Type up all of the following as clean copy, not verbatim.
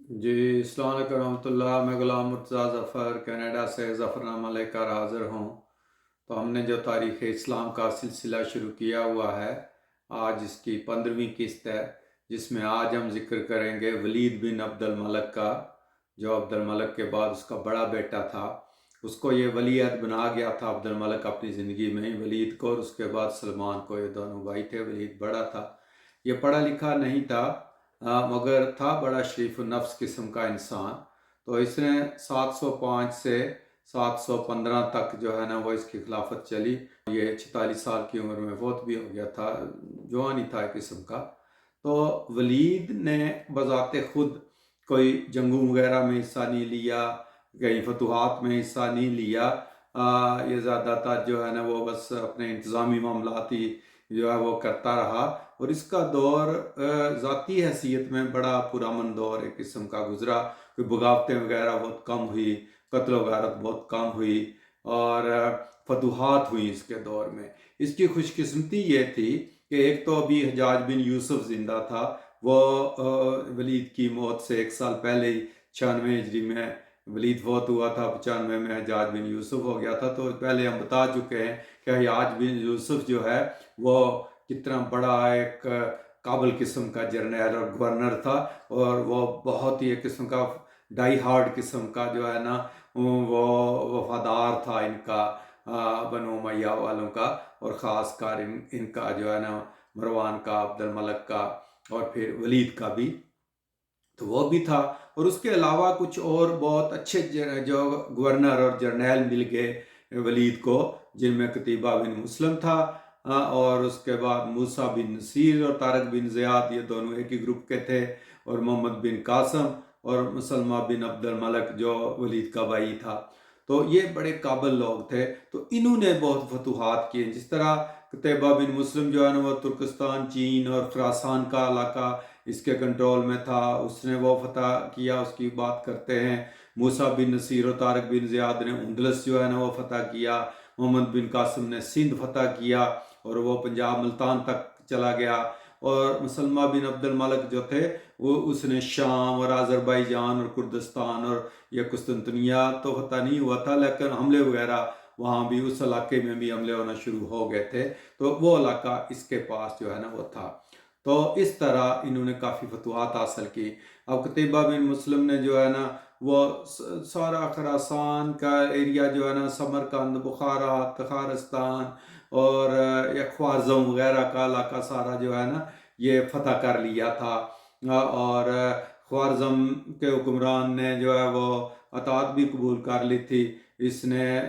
جی السلام علیکم ورحمۃ اللہ، میں غلام مرتضیٰ ظفر کینیڈا سے ظفر نامہ لے کر حاضر ہوں۔ تو ہم نے جو تاریخ اسلام کا سلسلہ شروع کیا ہوا ہے، آج اس کی 15ویں قسط ہے، جس میں آج ہم ذکر کریں گے ولید بن عبد الملک کا، جو عبد الملک کے بعد اس کا بڑا بیٹا تھا۔ اس کو یہ ولی عہد بنا گیا تھا عبد الملک اپنی زندگی میں ہی، ولید کو، اور اس کے بعد سلمان کو، یہ دونوں بھائی تھے۔ ولید بڑا تھا، یہ پڑھا لکھا نہیں تھا، مگر تھا بڑا شریف النفس قسم کا انسان۔ تو اس نے 705 سے 715 تک جو ہے نا وہ اس کی خلافت چلی۔ یہ 46 سال کی عمر میں فوت بھی ہو گیا تھا، جوان ہی تھا ایک قسم کا۔ تو ولید نے بذات خود کوئی جنگوں وغیرہ میں حصہ نہیں لیا، کہیں فتوحات میں حصہ نہیں لیا۔ یہ زیادہ تر جو ہے نا وہ بس اپنے انتظامی معاملات ہی جو ہے وہ کرتا رہا، اور اس کا دور ذاتی حیثیت میں بڑا پرامن دور ایک قسم کا گزرا۔ کوئی بغاوتیں وغیرہ بہت کم ہوئی، قتل و غارت بہت کم ہوئی، اور فتوحات ہوئی اس کے دور میں۔ اس کی خوش قسمتی یہ تھی کہ ایک تو ابھی حجاج بن یوسف زندہ تھا، وہ ولید کی موت سے 1 سال پہلے ہی 96 ہجری میں ولید فوت ہوا تھا، 95 میں حجاج بن یوسف ہو گیا تھا۔ تو پہلے ہم بتا چکے ہیں کہ حجاج بن یوسف جو ہے وہ کتنا بڑا ایک قابل قسم کا جرنیل اور گورنر تھا، اور وہ بہت ہی ایک قسم کا ڈائی ہارڈ قسم کا جو ہے نا وہ وفادار تھا ان کا، بنو امیہ والوں کا، اور خاص کر ان کا جو ہے نا مروان کا، عبد الملک کا، اور پھر ولید کا بھی، تو وہ بھی تھا۔ اور اس کے علاوہ کچھ اور بہت اچھے جو گورنر اور جرنیل مل گئے ولید کو، جن میں قتیبہ بن مسلم تھا، اور اس کے بعد موسیٰ بن نصیر اور طارق بن زیاد، یہ دونوں ایک ہی گروپ کے تھے، اور محمد بن قاسم اور مسلمہ بن عبد الملک جو ولید کا بھائی تھا۔ تو یہ بڑے قابل لوگ تھے، تو انہوں نے بہت فتوحات کیے۔ جس طرح قتیبہ بن مسلم جو ہے نا وہ ترکستان، چین اور خراسان کا علاقہ اس کے کنٹرول میں تھا، اس نے وہ فتح کیا، اس کی بات کرتے ہیں۔ موسیٰ بن نصیر اور طارق بن زیاد نے اندلس جو ہے نا وہ فتح کیا۔ محمد بن قاسم نے سندھ فتح کیا، اور وہ پنجاب ملتان تک چلا گیا۔ اور مسلمہ بن عبد الملک جو تھے وہ اس نے شام اور آذربائیجان اور کردستان اور یہ قسطنطنیہ تو فتح نہیں ہوا تھا، لیکن حملے وغیرہ وہاں بھی، اس علاقے میں بھی حملے ہونا شروع ہو گئے تھے، تو وہ علاقہ اس کے پاس جو ہے نا وہ تھا۔ تو اس طرح انہوں نے کافی فتوحات حاصل کی۔ اب قتیبہ بن مسلم نے جو ہے نا وہ سارا خراسان کا ایریا جو ہے نا، سمرقند، بخارا، تخارستان اور یہ خوارزم وغیرہ کا علاقہ سارا جو ہے نا یہ فتح کر لیا تھا، اور خوارزم کے حکمران نے جو ہے وہ اطاعت بھی قبول کر لی تھی۔ اس نے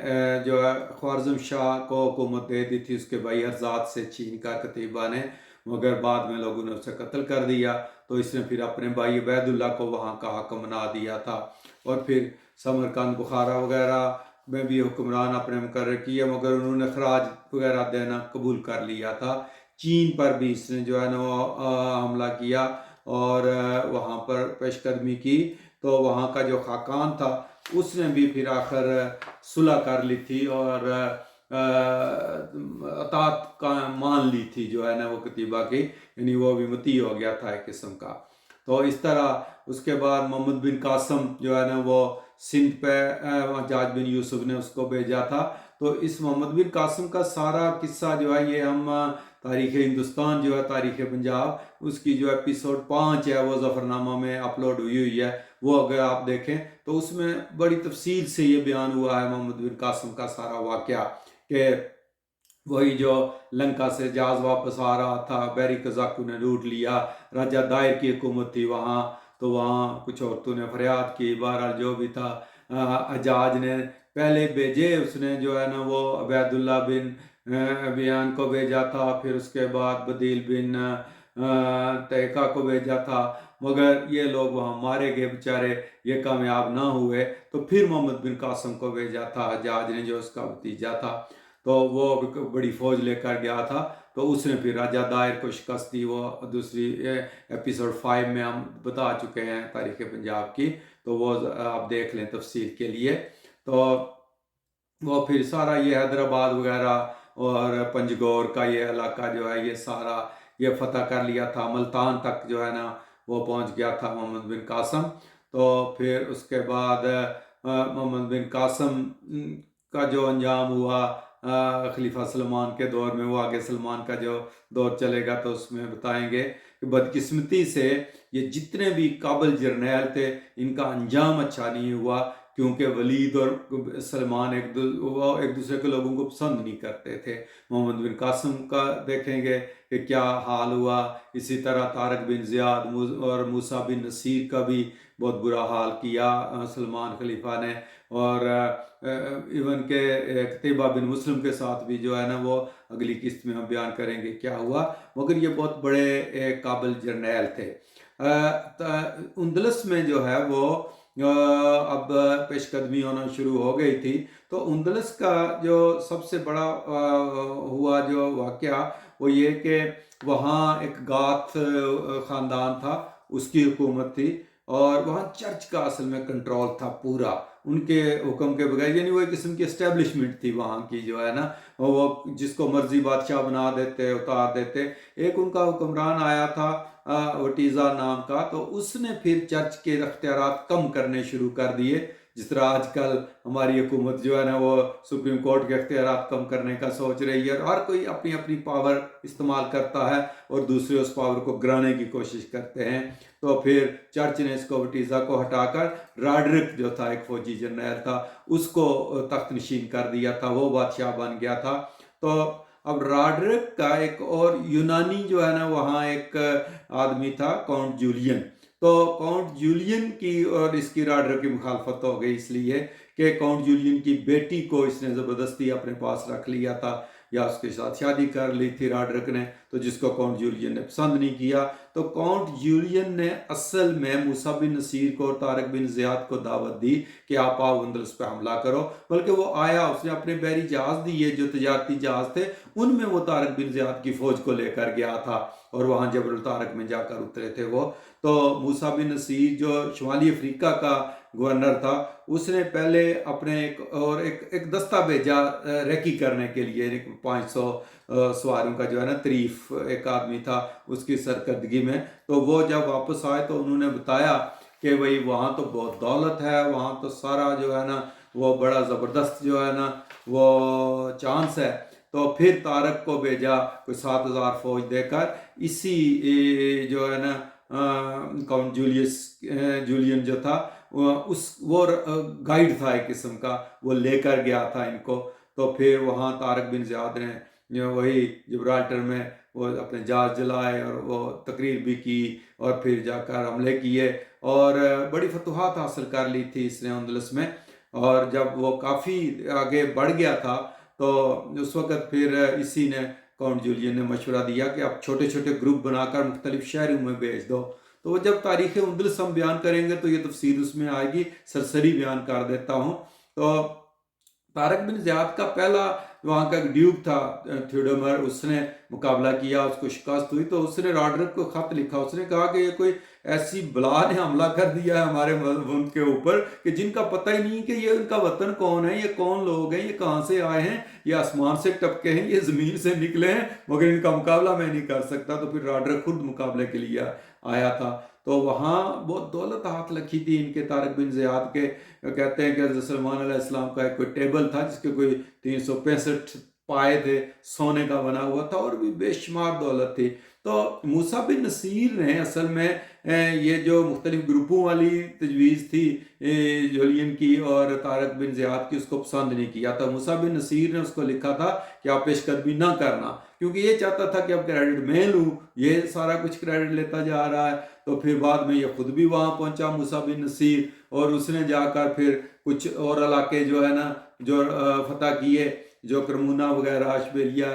جو ہے خوارزم شاہ کو حکومت دے دی تھی اس کے بھائی ارزاد سے، چین کا قتیبہ نے، مگر بعد میں لوگوں نے اسے قتل کر دیا، تو اس نے پھر اپنے بھائی عبید اللہ کو وہاں کا حاکم بنا دیا تھا، اور پھر سمرقند، بخارا وغیرہ میں بھی حکمران اپنے مقرر کیے، مگر انہوں نے خراج وغیرہ دینا قبول کر لیا تھا۔ چین پر بھی اس نے جو ہے نا وہ حملہ کیا، اور وہاں پر پیش قدمی کی، تو وہاں کا جو خاقان تھا اس نے بھی پھر آخر صلح کر لی تھی، اور اطاعت کا مان لی تھی جو ہے نا وہ قتیبہ کی، یعنی وہ بھی مطیع ہو گیا تھا ایک قسم کا۔ تو اس طرح اس کے بعد محمد بن قاسم جو ہے نا وہ سندھ پہ حجاج بن یوسف نے اس کو بھیجا تھا۔ تو اس محمد بن قاسم کا سارا قصہ جو ہے یہ ہم تاریخ ہندوستان جو ہے، تاریخ پنجاب، اس کی جو ایپیسوڈ 5 ہے وہ ظفر نامہ میں اپلوڈ ہوئی ہے، وہ اگر آپ دیکھیں تو اس میں بڑی تفصیل سے یہ بیان ہوا ہے محمد بن قاسم کا سارا واقعہ، کہ وہی جو لنکا سے جہاز واپس آ رہا تھا، بیری قزاقوں نے لوٹ لیا، راجہ دائر کی حکومت تھی وہاں، تو وہاں کچھ عورتوں نے فریاد کی، بہرحال جو بھی تھا، حجاج نے پہلے بھیجے، اس نے جو ہے نا وہ عبید اللہ بن بیان کو بھیجا تھا، پھر اس کے بعد بدیل بن تیکا کو بھیجا تھا، مگر یہ لوگ وہاں مارے گئے بیچارے، یہ کامیاب نہ ہوئے۔ تو پھر محمد بن قاسم کو بھیجا تھا حجاج نے، جو اس کا بھتیجا تھا، تو وہ بڑی فوج لے کر گیا تھا، تو اس نے پھر راجہ دائر کو شکست دی۔ وہ دوسری ایپیسوڈ 5 میں ہم بتا چکے ہیں تاریخ پنجاب کی، تو وہ آپ دیکھ لیں تفصیل کے لیے۔ تو وہ پھر سارا یہ حیدرآباد وغیرہ اور پنجگور کا یہ علاقہ جو ہے یہ سارا یہ فتح کر لیا تھا، ملتان تک جو ہے نا وہ پہنچ گیا تھا محمد بن قاسم۔ تو پھر اس کے بعد محمد بن قاسم کا جو انجام ہوا خلیفہ سلمان کے دور میں، وہ آگے سلمان کا جو دور چلے گا تو اس میں بتائیں گے کہ بدقسمتی سے یہ جتنے بھی قابل جرنیل تھے ان کا انجام اچھا نہیں ہوا، کیونکہ ولید اور سلمان ایک دوسرے کے لوگوں کو پسند نہیں کرتے تھے۔ محمد بن قاسم کا دیکھیں گے کہ کیا حال ہوا، اسی طرح طارق بن زیاد اور موسیٰ بن نصیر کا بھی بہت برا حال کیا سلمان خلیفہ نے، اور ایون کہ قتیبہ بن مسلم کے ساتھ بھی جو ہے نا وہ اگلی قسط میں ہم بیان کریں گے کیا ہوا، مگر یہ بہت بڑے قابل جرنیل تھے۔ اندلس میں جو ہے وہ اب پیش قدمی ہونا شروع ہو گئی تھی، تو اندلس کا جو سب سے بڑا ہوا جو واقعہ وہ یہ کہ وہاں ایک گاتھ خاندان تھا، اس کی حکومت تھی، اور وہاں چرچ کا اصل میں کنٹرول تھا پورا ان کے حکم کے بغیر، یعنی وہ ایک قسم کی اسٹیبلشمنٹ تھی وہاں کی جو ہے نا، وہ جس کو مرضی بادشاہ بنا دیتے، اتار دیتے۔ ایک ان کا حکمران آیا تھا وٹیزا نام کا، تو اس نے پھر چرچ کے اختیارات کم کرنے شروع کر دیے، جس طرح آج کل ہماری حکومت جو ہے نا وہ سپریم کورٹ کے اختیارات کم کرنے کا سوچ رہی ہے، اور ہر کوئی اپنی اپنی پاور استعمال کرتا ہے اور دوسرے اس پاور کو گرانے کی کوشش کرتے ہیں۔ تو پھر چرچ نے اس کو وٹیزا کو ہٹا کر راڈرک جو تھا ایک فوجی جرنیل تھا اس کو تخت نشین کر دیا تھا، وہ بادشاہ بن گیا تھا۔ تو اب راڈرک کا ایک اور یونانی جو ہے نا وہاں ایک آدمی تھا کاؤنٹ جولین، تو کاؤنٹ جولین کی اور اس کی راڈرک کی مخالفت ہو گئی، اس لیے کہ کاؤنٹ جولین کی بیٹی کو اس نے زبردستی اپنے پاس رکھ لیا تھا، یا اس کے ساتھ شادی کر لی تھی راڈرک نے، تو جس کو کاؤنٹ جولین نے پسند نہیں کیا۔ تو کاؤنٹ جولین نے اصل میں موسیٰ بن نصیر کو اور طارق بن زیاد کو دعوت دی کہ آپ آؤ اندلس پہ حملہ کرو، بلکہ وہ آیا، اس نے اپنے بحری جہاز دیے جو تجارتی جہاز تھے، ان میں وہ طارق بن زیاد کی فوج کو لے کر گیا تھا، اور وہاں جبل الطارق میں جا کر اترے تھے وہ۔ تو موسیٰ بن نصیر جو شمالی افریقہ کا گورنر تھا، اس نے پہلے اپنے ایک دستہ بھیجا ریکی کرنے کے لیے، 500 سواروں کا جو ہے نا، طریف ایک آدمی تھا اس کی سرکردگی میں۔ تو وہ جب واپس آئے تو انہوں نے بتایا کہ بھئی وہاں تو بہت دولت ہے، وہاں تو سارا جو ہے نا وہ بڑا زبردست جو ہے نا وہ چانس ہے۔ تو پھر طارق کو بھیجا کوئی 7000 فوج دے کر، اسی جو ہے نا کاؤنٹ جولین جو تھا وہ گائیڈ تھا ایک قسم کا، وہ لے کر گیا تھا ان کو۔ تو پھر وہاں طارق بن زیاد نے وہی جبرالٹر میں وہ اپنے جہاز جلائے اور وہ تقریر بھی کی، اور پھر جا کر حملے کیے، اور بڑی فتوحات حاصل کر لی تھی اس نے اندلس میں۔ اور جب وہ کافی آگے بڑھ گیا تھا تو اس وقت پھر اسی نے کاؤنٹ جولین نے مشورہ دیا کہ آپ چھوٹے چھوٹے گروپ بنا کر مختلف شہروں میں بھیج دو۔ تو وہ جب تاریخ اندلس ہم بیان کریں گے تو یہ تفصیل اس میں آئے گی، سرسری بیان کر دیتا ہوں۔ تو طارق بن زیاد کا پہلا وہاں کا ایک ڈیوک تھا تھیوڈومر، اس نے مقابلہ کیا، اس کو شکست ہوئی، تو اس نے راڈرک کو خط لکھا، اس نے کہا کہ یہ کوئی ایسی بلا نے حملہ کر دیا ہے ہمارے ملک کے اوپر کہ جن کا پتہ ہی نہیں کہ یہ ان کا وطن کون ہے، یہ کون لوگ ہیں، یہ کہاں سے آئے ہیں، یہ آسمان سے ٹپکے ہیں، یہ زمین سے نکلے ہیں، مگر ان کا مقابلہ میں نہیں کر سکتا۔ تو پھر راڈرک خود مقابلے کے لیے آیا تھا۔ تو وہاں بہت دولت ہاتھ لکھی تھی ان کے طارق بن زیاد کے، کہتے ہیں کہ حضرت سلمان علیہ السلام کا ایک کوئی ٹیبل تھا جس کے کوئی 365 پائے تھے، سونے کا بنا ہوا تھا، اور بھی بے شمار دولت تھی۔ تو موسیٰ بن نصیر نے اصل میں یہ جو مختلف گروپوں والی تجویز تھی جولین کی اور طارق بن زیاد کی، اس کو پسند نہیں کیا تھا۔ موسیٰ بن نصیر نے اس کو لکھا تھا کہ آپ پیش قدمی نہ کرنا، کیونکہ یہ چاہتا تھا کہ اب کریڈٹ میں لوں، یہ سارا کچھ کریڈٹ لیتا جا رہا ہے۔ تو پھر بعد میں یہ خود بھی وہاں پہنچا موسیٰ بن نصیر، اور اس نے جا کر پھر کچھ اور علاقے جو ہے نا جو فتح کیے، جو کرمونا وغیرہ اشبیلیہ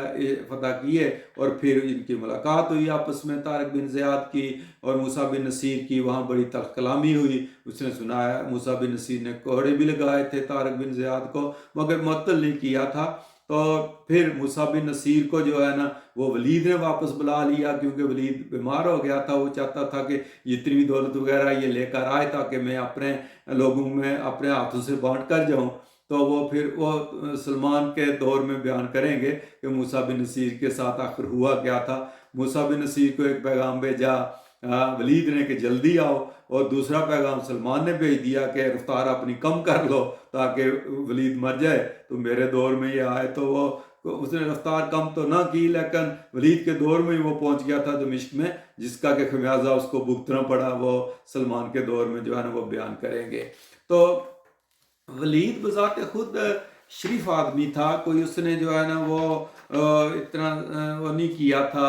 فتح کیے، اور پھر ان کی ملاقات ہوئی آپس میں طارق بن زیاد کی اور موسیٰ بن نصیر کی، وہاں بڑی تلخ کلامی ہوئی۔ اس نے سنایا موسیٰ بن نصیر نے کوڑے بھی لگائے تھے طارق بن زیاد کو، مگر معطل نہیں کیا تھا۔ تو پھر موسیٰ بن نصیر کو جو ہے نا وہ ولید نے واپس بلا لیا، کیونکہ ولید بیمار ہو گیا تھا، وہ چاہتا تھا کہ جتنی بھی دولت وغیرہ یہ لے کر آئے تاکہ میں اپنے لوگوں میں اپنے ہاتھوں سے بانٹ کر جاؤں۔ تو وہ پھر وہ سلمان کے دور میں بیان کریں گے کہ موسیٰ بن نصیر کے ساتھ آخر ہوا کیا تھا۔ موسیٰ بن نصیر کو ایک پیغام بھیجا ولید نے کہ جلدی آؤ، اور دوسرا پیغام سلمان نے بھیج دیا کہ رفتار اپنی کم کر لو تاکہ ولید مر جائے تو میرے دور میں یہ آئے۔ تو وہ اس نے رفتار کم تو نہ کی، لیکن ولید کے دور میں ہی وہ پہنچ گیا تھا دمشق میں، جس کا کہ خمیازہ اس کو بھگتنا پڑا، وہ سلمان کے دور میں جو ہے نا وہ بیان کریں گے۔ تو ولید بذات خود شریف آدمی تھا، کوئی اس نے جو ہے نا وہ اتنا وہ نہیں کیا تھا،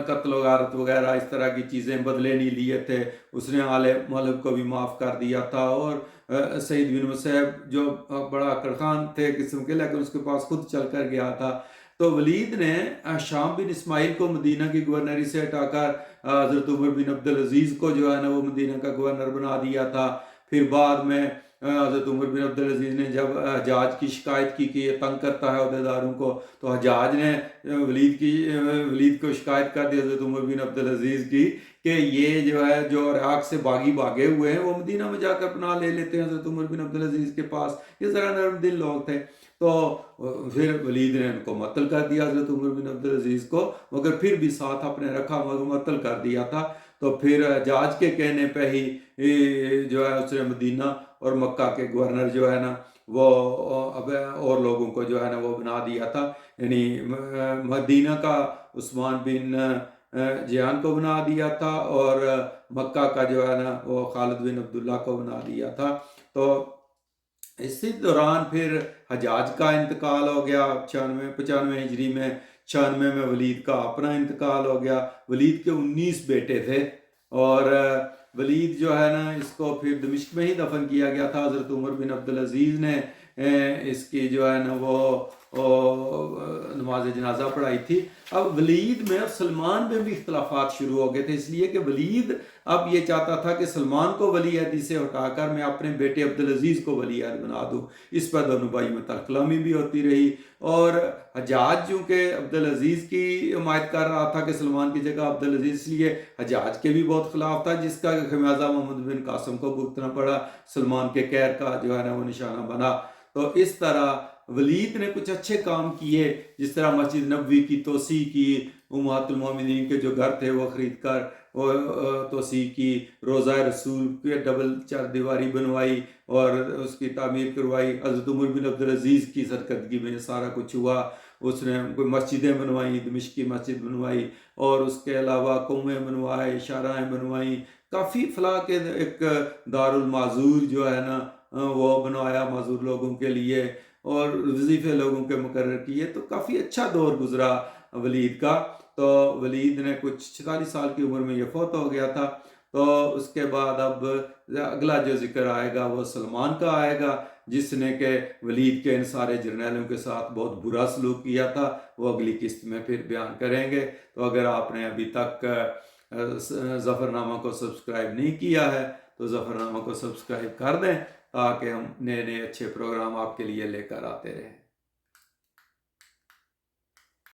قتل و غارت وغیرہ اس طرح کی چیزیں بدلے نہیں لیے تھے، اس نے آل ملک کو بھی معاف کر دیا تھا۔ اور سعید بن مسیب جو بڑا کڑخان تھے قسم کے، لیکن اس کے پاس خود چل کر گیا تھا۔ تو ولید نے شام بن اسماعیل کو مدینہ کی گورنری سے ہٹا کر حضرت عمر بن عبدالعزیز کو جو ہے نا وہ مدینہ کا گورنر بنا دیا تھا۔ پھر بعد میں حضرت عمر بن عبدالعزیز نے جب حجاج کی شکایت کی کہ یہ تنگ کرتا ہے عہدیداروں کو، تو حجاج نے ولید کو شکایت کر دی حضرت عمر بن عبدالعزیز کی کہ یہ جو ہے جو عراق سے باغی بھاگے ہوئے ہیں وہ مدینہ میں جا کر پناہ لے لیتے ہیں حضرت عمر بن عبدالعزیز کے پاس، یہ ذرا نرم دل لوگ تھے۔ تو پھر ولید نے ان کو معطل کر دیا حضرت عمر بن عبدالعزیز کو، مگر پھر بھی ساتھ اپنے رکھا، مگر معطل کر دیا تھا۔ تو پھر حجاج کے کہنے پہ ہی جو ہے اس نے مدینہ اور مکہ کے گورنر جو ہے نا وہ اب اور لوگوں کو جو ہے نا وہ بنا دیا تھا، یعنی مدینہ کا عثمان بن جیان کو بنا دیا تھا، اور مکہ کا جو ہے نا وہ خالد بن عبداللہ کو بنا دیا تھا۔ تو اسی دوران پھر حجاج کا انتقال ہو گیا 95 ہجری میں، 96 میں ولید کا اپنا انتقال ہو گیا۔ ولید کے 19 بیٹے تھے، اور ولید جو ہے نا اس کو پھر دمشق میں ہی دفن کیا گیا تھا۔ حضرت عمر بن عبدالعزیز نے اس کی جو ہے نا وہ نماز جنازہ پڑھائی تھی۔ اب ولید میں اور سلمان میں بھی اختلافات شروع ہو گئے تھے، اس لیے کہ ولید اب یہ چاہتا تھا کہ سلمان کو ولی عہدی سے ہٹا کر میں اپنے بیٹے عبدالعزیز کو ولی عہد بنا دوں۔ اس پر دونوں بھائی میں ترکلامی بھی ہوتی رہی، اور حجاج چونکہ عبدالعزیز کی حمایت کر رہا تھا کہ سلمان کی جگہ عبدالعزیز، اس لیے حجاج کے بھی بہت خلاف تھا، جس کا خمیازہ محمد بن قاسم کو بھگتنا پڑا، سلمان کے قہر کا جو ہے نا وہ نشانہ بنا۔ تو اس طرح ولید نے کچھ اچھے کام کیے، جس طرح مسجد نبوی کی توسیع کی، امہات المومنین کے جو گھر تھے وہ خرید کر وہ توسیع کی، روضہ رسول کے ڈبل 4 دیواری بنوائی اور اس کی تعمیر کروائی۔ حضرت عمر بن عبدالعزیز کی سرکردگی میں سارا کچھ ہوا، اس نے کوئی مسجدیں بنوائیں، دمشق کی مسجد بنوائی، اور اس کے علاوہ قومیں بنوائے، شاہراہیں بنوائیں، کافی فلاح کے ایک دار المعذور جو ہے نا وہ بنوایا معذور لوگوں کے لیے، اور وظیفے لوگوں کے مقرر کیے۔ تو کافی اچھا دور گزرا ولید کا۔ تو ولید نے کچھ 46 سال کی عمر میں یہ فوت ہو گیا تھا۔ تو اس کے بعد اب اگلا جو ذکر آئے گا وہ سلمان کا آئے گا، جس نے کہ ولید کے ان سارے جرنیلوں کے ساتھ بہت برا سلوک کیا تھا، وہ اگلی قسط میں پھر بیان کریں گے۔ تو اگر آپ نے ابھی تک ظفر نامہ کو سبسکرائب نہیں کیا ہے تو ظفر نامہ کو سبسکرائب کر دیں، تاکہ ہم نئے نئے اچھے پروگرام آپ کے لیے لے کر آتے رہیں۔